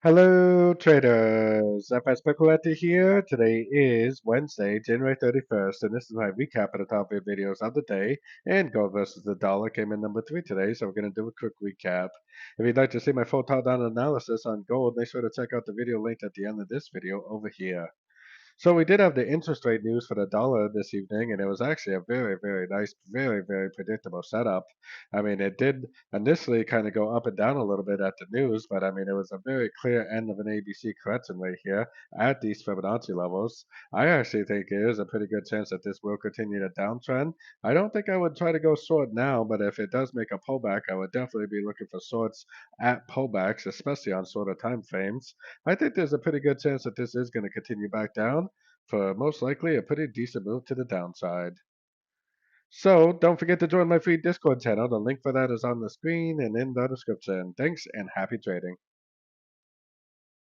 Hello, traders. FX Pip Collector here. Today is Wednesday, January 31st, and this is my recap of the top 8 videos of the day. And gold versus the dollar came in number 3 today, so we're going to do a quick recap. If you'd like to see my full top-down analysis on gold, make sure to check out the video linked at the end of this video over here. So we did have the interest rate news for the dollar this evening, and it was actually a very, very nice, very, very predictable setup. I mean, it did initially kind of go up and down a little bit at the news, but I mean, it was a very clear end of an ABC correction right here at these Fibonacci levels. I actually think there is a pretty good chance that this will continue to downtrend. I don't think I would try to go short now, but if it does make a pullback, I would definitely be looking for shorts at pullbacks, especially on shorter time frames. I think there's a pretty good chance that this is going to continue back down for most likely a pretty decent move to the downside. So don't forget to join my free Discord channel. The link for that is on the screen and in the description. Thanks and happy trading.